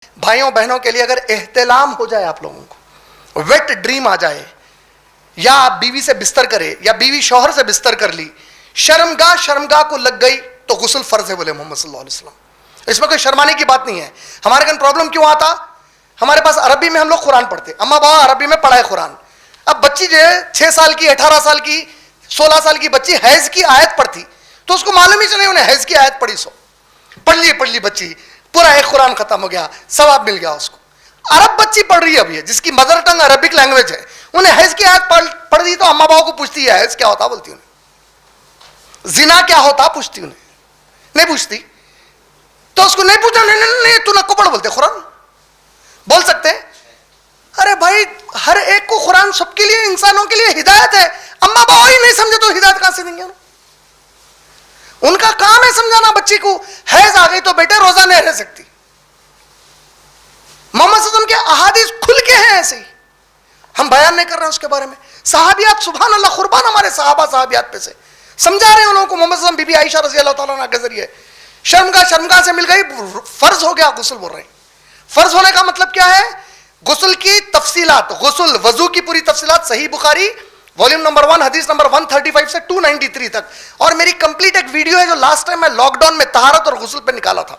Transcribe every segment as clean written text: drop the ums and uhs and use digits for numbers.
بھائیوں بہنوں کے لیے اگر احتلام ہو جائے, آپ لوگوں کو ویٹ ڈریم آ جائے, یا آپ بیوی سے بستر کرے یا بیوی شوہر سے بستر کر لی, شرمگاہ کو لگ گئی تو غسل فرض ہے بولے محمد صلی اللہ علیہ وسلم. اس میں کوئی شرمانے کی بات نہیں ہے. ہمارے کن پرابلم کیوں آتا, ہمارے پاس عربی میں ہم لوگ قرآن پڑھتے, اما بابا عربی میں پڑھائے قرآن. اب بچی جو ہے 6 سال کی, 18 سال کی, 16 سال کی بچی حیض کی آیت پڑھتی, تو اس کو معلوم ہی نہیں انہیں حیض کی آیت پڑھی, سو پڑھ لی بچی, پورا ایک قرآن ختم ہو گیا, ثواب مل گیا اس کو. عرب بچی پڑھ رہی ہے ابھی, جس کی مدر ٹنگ عربک لینگویج ہے, انہیں حیض کی آیت پڑھ دی تو اما بابا کو پوچھتی ہے حیض کیا ہوتا, بولتی انہیں زنا کیا ہوتا, پوچھتی انہیں نہیں پوچھتی. تو اس کو نہیں پوچھا, نہیں تو نہ کو پڑھ بولتے قرآن بول سکتے. ارے بھائی ہر ایک کو قرآن سب کے لیے, انسانوں کے لیے ہدایت ہے. اما بابا ہی نہیں سمجھے تو ہدایت کہاں سے دیں گے؟ ان کا کام ہے سمجھانا بچی کو. حیض آ گئی تو بیٹے روزہ نہیں رہ سکتی. محمد صلی اللہ علیہ وسلم کے احادیث کھل کے ہیں ایسے ہی, ہم بیان نہیں کر رہے ہیں اس کے بارے میں. صحابیات سبحان اللہ, قربان ہمارے صحابیات پہ سے سمجھا رہے ہیں ان لوگوں کو. محمد صلی اللہ علیہ وسلم بی بی عائشہ رضی اللہ تعالیٰ عنہ کے ذریعے شرمگاہ سے مل گئی, فرض ہو گیا غسل بول رہے ہیں. فرض ہونے کا مطلب کیا ہے؟ غسل کی تفصیلات, غسل وضو کی پوری تفصیلات صحیح بخاری والیوم نمبر 1 حدیث نمبر 135 سے 293 تک. اور میری کمپلیٹ ایک ویڈیو ہے جو لاسٹ ٹائم میں لاک ڈاؤن میں طہارت اور غسل پہ نکالا تھا,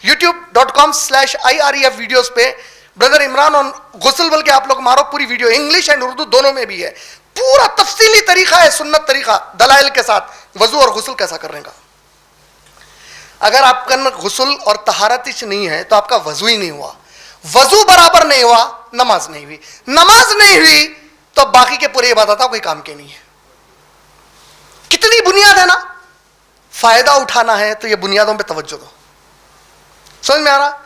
youtube.com/IREF ویڈیوز پہ بردر عمران اور غسل بول کے آپ لوگ مارو, پوری ویڈیو انگلش اینڈ اردو دونوں میں بھی ہے. پورا تفصیلی طریقہ ہے, سنت طریقہ دلائل کے ساتھ وضو اور غسل کیسا کرنے کا. اگر آپ کا غسل اور طہارت نہیں ہے تو آپ کا وضو ہی نہیں ہوا, وضو برابر نہیں ہوا, نماز نہیں ہوئی, نماز نہیں ہوئی تو باقی کے پورے عبادت کوئی کام کے نہیں ہے. کتنی بنیاد ہے نا, فائدہ اٹھانا ہے تو یہ بنیادوں پہ توجہ دو. سمجھ میں آ رہا؟